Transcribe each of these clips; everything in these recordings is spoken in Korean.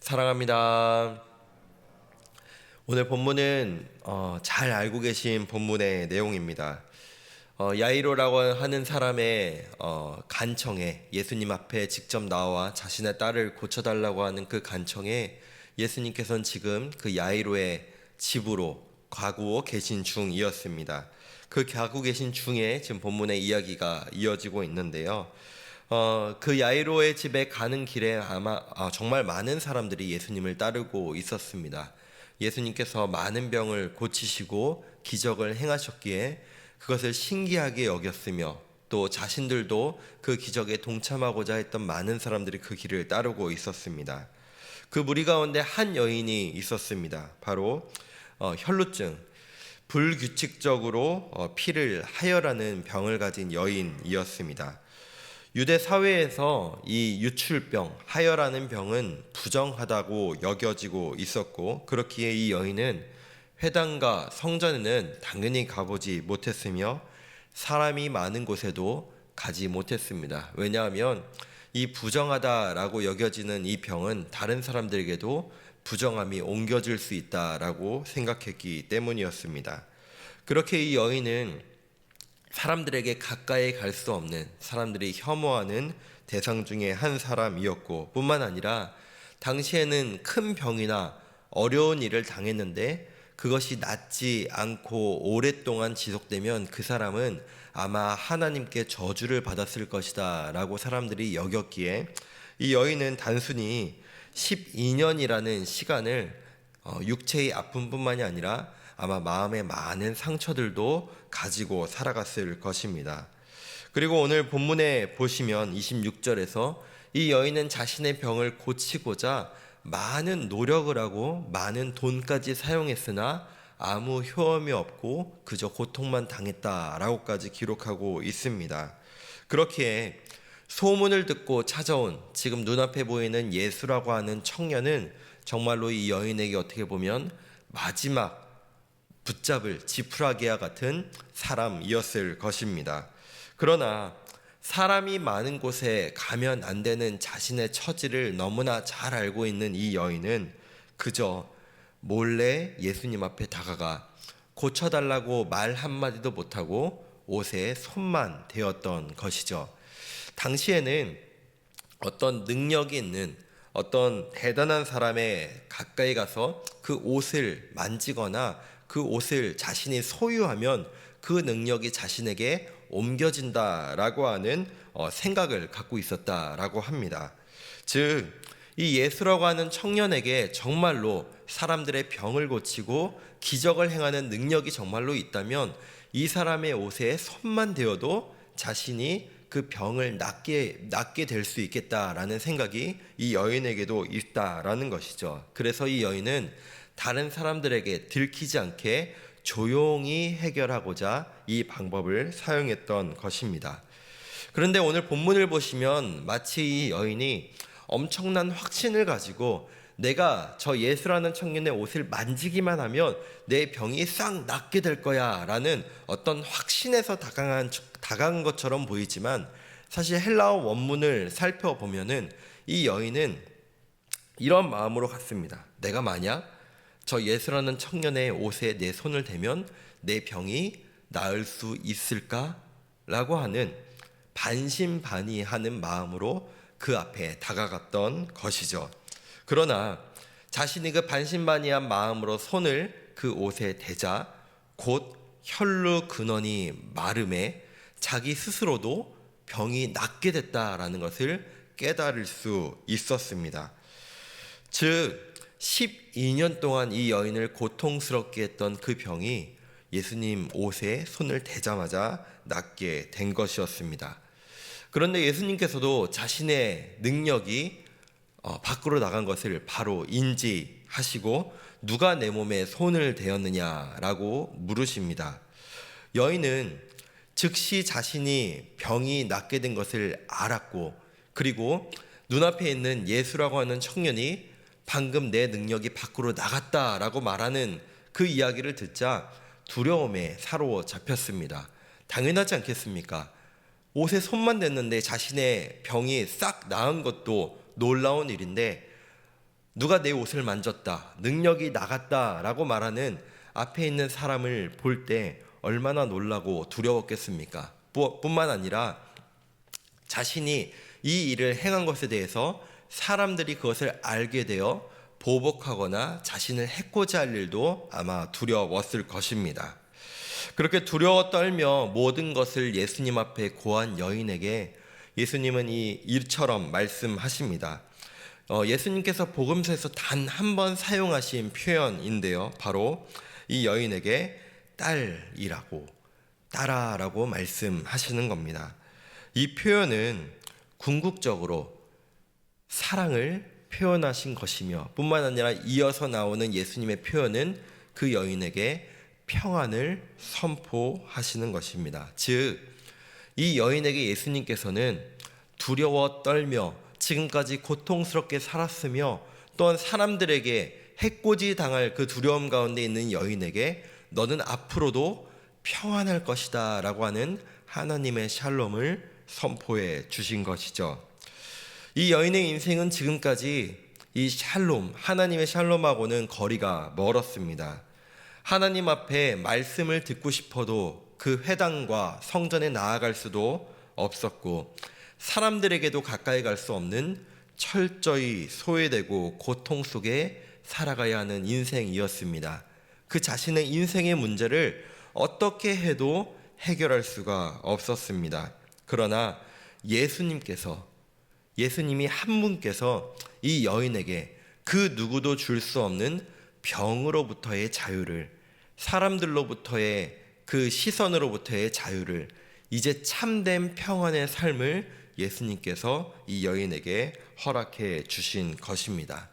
사랑합니다. 오늘 본문은 잘 알고 계신 본문의 내용입니다. 야이로라고 하는 사람의 간청에 예수님 앞에 직접 나와 자신의 딸을 고쳐달라고 하는 그 간청에 예수님께서는 지금 그 야이로의 집으로 가고 계신 중이었습니다. 그 가고 계신 중에 지금 본문의 이야기가 이어지고 있는데요. 그 야이로의 집에 가는 길에 아마 정말 많은 사람들이 예수님을 따르고 있었습니다. 예수님께서 많은 병을 고치시고 기적을 행하셨기에 그것을 신기하게 여겼으며 또 자신들도 그 기적에 동참하고자 했던 많은 사람들이 그 길을 따르고 있었습니다. 그 무리 가운데 한 여인이 있었습니다. 바로 혈루증, 불규칙적으로 피를 하혈하는 병을 가진 여인이었습니다. 유대 사회에서 이 유출병, 하혈하는 병은 부정하다고 여겨지고 있었고, 그렇기에 이 여인은 회당과 성전에는 당연히 가보지 못했으며 사람이 많은 곳에도 가지 못했습니다. 왜냐하면 이 부정하다라고 여겨지는 이 병은 다른 사람들에게도 부정함이 옮겨질 수 있다라고 생각했기 때문이었습니다. 그렇게 이 여인은 사람들에게 가까이 갈 수 없는, 사람들이 혐오하는 대상 중에 한 사람이었고, 뿐만 아니라 당시에는 큰 병이나 어려운 일을 당했는데 그것이 낫지 않고 오랫동안 지속되면 그 사람은 아마 하나님께 저주를 받았을 것이다 라고 사람들이 여겼기에 이 여인은 단순히 12년이라는 시간을 육체의 아픔뿐만이 아니라 아마 마음의 많은 상처들도 가지고 살아갔을 것입니다. 그리고 오늘 본문에 보시면 26절에서 이 여인은 자신의 병을 고치고자 많은 노력을 하고 많은 돈까지 사용했으나 아무 효험이 없고 그저 고통만 당했다라고까지 기록하고 있습니다. 그렇기에 소문을 듣고 찾아온 지금 눈앞에 보이는 예수라고 하는 청년은 정말로 이 여인에게 어떻게 보면 마지막 붙잡을 지푸라기와 같은 사람이었을 것입니다. 그러나 사람이 많은 곳에 가면 안 되는 자신의 처지를 너무나 잘 알고 있는 이 여인은 그저 몰래 예수님 앞에 다가가 고쳐달라고 말 한마디도 못하고 옷에 손만 대었던 것이죠. 당시에는 어떤 능력이 있는 어떤 대단한 사람의 가까이 가서 그 옷을 만지거나 그 옷을 자신이 소유하면 그 능력이 자신에게 옮겨진다라고 하는 생각을 갖고 있었다라고 합니다. 즉, 이 예수라고 하는 청년에게 정말로 사람들의 병을 고치고 기적을 행하는 능력이 정말로 있다면 이 사람의 옷에 손만 대어도 자신이 그 병을 낫게 될 수 있겠다라는 생각이 이 여인에게도 있다라는 것이죠. 그래서 이 여인은 다른 사람들에게 들키지 않게 조용히 해결하고자 이 방법을 사용했던 것입니다. 그런데 오늘 본문을 보시면 마치 이 여인이 엄청난 확신을 가지고 내가 저 예수라는 청년의 옷을 만지기만 하면 내 병이 싹 낫게 될 거야 라는 어떤 확신에서 다가간 것처럼 보이지만 사실 헬라어 원문을 살펴보면은 이 여인은 이런 마음으로 갔습니다. 내가 만약 저 예수라는 청년의 옷에 내 손을 대면 내 병이 나을 수 있을까? 라고 하는 반신반의하는 마음으로 그 앞에 다가갔던 것이죠. 그러나 자신이 그 반신반의한 마음으로 손을 그 옷에 대자 곧 혈루 근원이 마름에 자기 스스로도 병이 낫게 됐다라는 것을 깨달을 수 있었습니다. 즉 12년 동안 이 여인을 고통스럽게 했던 그 병이 예수님 옷에 손을 대자마자 낫게 된 것이었습니다. 그런데 예수님께서도 자신의 능력이 밖으로 나간 것을 바로 인지하시고 누가 내 몸에 손을 대었느냐라고 물으십니다. 여인은 즉시 자신이 병이 낫게 된 것을 알았고 그리고 눈앞에 있는 예수라고 하는 청년이 방금 내 능력이 밖으로 나갔다라고 말하는 그 이야기를 듣자 두려움에 사로잡혔습니다. 당연하지 않겠습니까? 옷에 손만 댔는데 자신의 병이 싹 나은 것도 놀라운 일인데 누가 내 옷을 만졌다, 능력이 나갔다라고 말하는 앞에 있는 사람을 볼 때 얼마나 놀라고 두려웠겠습니까? 뿐만 아니라 자신이 이 일을 행한 것에 대해서 사람들이 그것을 알게 되어 보복하거나 자신을 해코지 할 일도 아마 두려웠을 것입니다. 그렇게 두려워 떨며 모든 것을 예수님 앞에 고한 여인에게 예수님은 이 일처럼 말씀하십니다. 예수님께서 복음서에서 단 한 번 사용하신 표현인데요. 바로 이 여인에게 딸이라고, 딸아라고 말씀하시는 겁니다. 이 표현은 궁극적으로 사랑을 표현하신 것이며 뿐만 아니라 이어서 나오는 예수님의 표현은 그 여인에게 평안을 선포하시는 것입니다. 즉, 이 여인에게 예수님께서는 두려워 떨며 지금까지 고통스럽게 살았으며 또한 사람들에게 해코지 당할 그 두려움 가운데 있는 여인에게 너는 앞으로도 평안할 것이다 라고 하는 하나님의 샬롬을 선포해 주신 것이죠. 이 여인의 인생은 지금까지 이 샬롬, 하나님의 샬롬하고는 거리가 멀었습니다. 하나님 앞에 말씀을 듣고 싶어도 그 회당과 성전에 나아갈 수도 없었고 사람들에게도 가까이 갈 수 없는 철저히 소외되고 고통 속에 살아가야 하는 인생이었습니다. 그 자신의 인생의 문제를 어떻게 해도 해결할 수가 없었습니다. 그러나 예수님이 한 분께서 이 여인에게 그 누구도 줄 수 없는 병으로부터의 자유를, 사람들로부터의 그 시선으로부터의 자유를, 이제 참된 평안의 삶을 예수님께서 이 여인에게 허락해 주신 것입니다.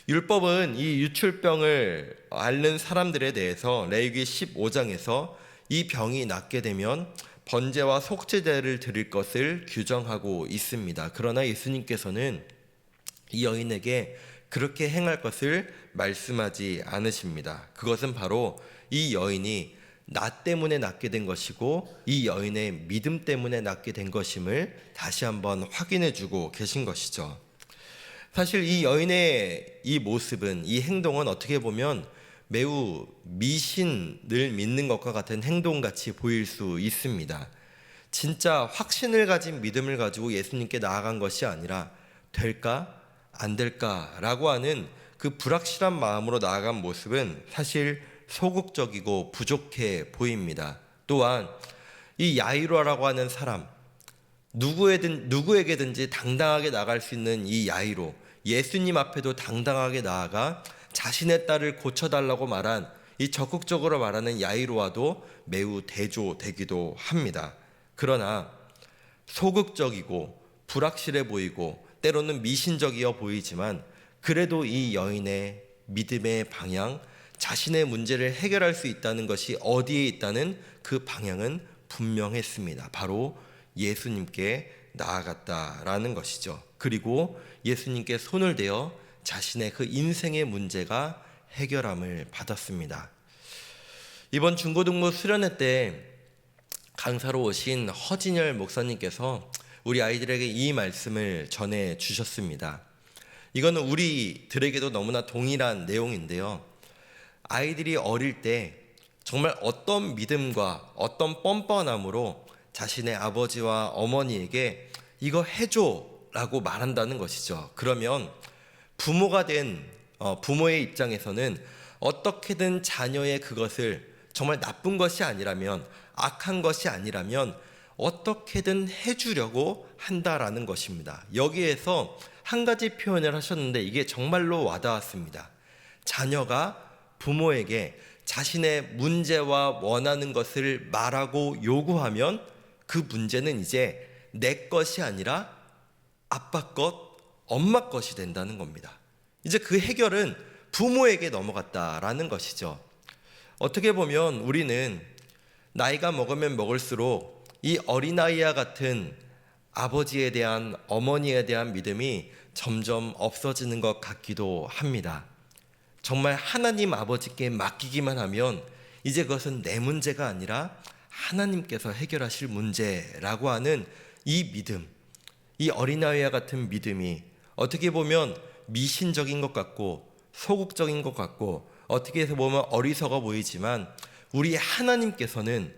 율법은 이 유출병을 앓는 사람들에 대해서 레위기 15장에서 이 병이 낫게 되면 번제와 속죄제를 드릴 것을 규정하고 있습니다. 그러나 예수님께서는 이 여인에게 그렇게 행할 것을 말씀하지 않으십니다. 그것은 바로 이 여인이 나 때문에 낫게 된 것이고 이 여인의 믿음 때문에 낫게 된 것임을 다시 한번 확인해 주고 계신 것이죠. 사실 이 여인의 이 모습은, 이 행동은 어떻게 보면 매우 미신을 믿는 것과 같은 행동같이 보일 수 있습니다. 진짜 확신을 가진 믿음을 가지고 예수님께 나아간 것이 아니라 될까? 안 될까라고 하는 그 불확실한 마음으로 나아간 모습은 사실 소극적이고 부족해 보입니다. 또한 이 야이로라고 하는 사람, 누구에게든지 당당하게 나갈 수 있는 이 야이로, 예수님 앞에도 당당하게 나아가 자신의 딸을 고쳐달라고 말한 이 적극적으로 말하는 야이로와도 매우 대조되기도 합니다. 그러나 소극적이고 불확실해 보이고 때로는 미신적이어 보이지만 그래도 이 여인의 믿음의 방향, 자신의 문제를 해결할 수 있다는 것이 어디에 있다는 그 방향은 분명했습니다. 바로 예수님께 나아갔다라는 것이죠. 그리고 예수님께 손을 대어 자신의 그 인생의 문제가 해결함을 받았습니다. 이번 중고등부 수련회 때 강사로 오신 허진열 목사님께서 우리 아이들에게 이 말씀을 전해 주셨습니다. 이거는 우리들에게도 너무나 동일한 내용인데요. 아이들이 어릴 때 정말 어떤 믿음과 어떤 뻔뻔함으로 자신의 아버지와 어머니에게 이거 해줘 라고 말한다는 것이죠. 그러면 부모가 된 부모의 입장에서는 어떻게든 자녀의 그것을 정말 나쁜 것이 아니라면, 악한 것이 아니라면 어떻게든 해주려고 한다라는 것입니다. 여기에서 한 가지 표현을 하셨는데 이게 정말로 와닿았습니다. 자녀가 부모에게 자신의 문제와 원하는 것을 말하고 요구하면 그 문제는 이제 내 것이 아니라 아빠 것, 엄마 것이 된다는 겁니다. 이제 그 해결은 부모에게 넘어갔다라는 것이죠. 어떻게 보면 우리는 나이가 먹으면 먹을수록 이 어린아이와 같은 아버지에 대한, 어머니에 대한 믿음이 점점 없어지는 것 같기도 합니다. 정말 하나님 아버지께 맡기기만 하면 이제 그것은 내 문제가 아니라 하나님께서 해결하실 문제라고 하는 이 믿음, 이 어린아이와 같은 믿음이 어떻게 보면 미신적인 것 같고 소극적인 것 같고 어떻게 해서 보면 어리석어 보이지만 우리 하나님께서는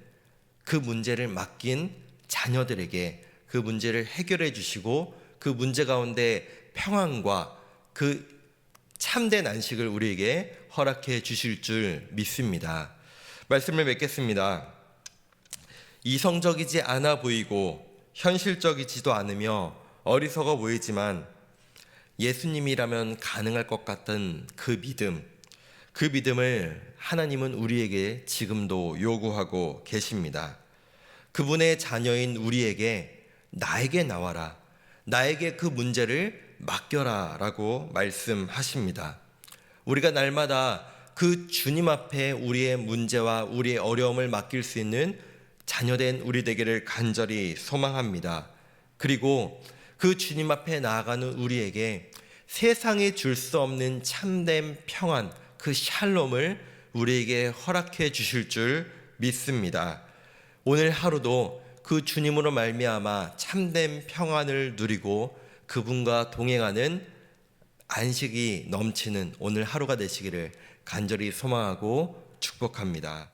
그 문제를 맡긴 자녀들에게 그 문제를 해결해 주시고 그 문제 가운데 평안과 그 참된 안식을 우리에게 허락해 주실 줄 믿습니다. 말씀을 맺겠습니다. 이성적이지 않아 보이고 현실적이지도 않으며 어리석어 보이지만 예수님이라면 가능할 것 같던 그 믿음을 하나님은 우리에게 지금도 요구하고 계십니다. 그분의 자녀인 우리에게 나에게 나와라, 나에게 그 문제를 맡겨라 라고 말씀하십니다. 우리가 날마다 그 주님 앞에 우리의 문제와 우리의 어려움을 맡길 수 있는 자녀된 우리 되기를 간절히 소망합니다. 그리고 그 주님 앞에 나아가는 우리에게 세상에 줄 수 없는 참된 평안, 그 샬롬을 우리에게 허락해 주실 줄 믿습니다. 오늘 하루도 그 주님으로 말미암아 참된 평안을 누리고 그분과 동행하는 안식이 넘치는 오늘 하루가 되시기를 간절히 소망하고 축복합니다.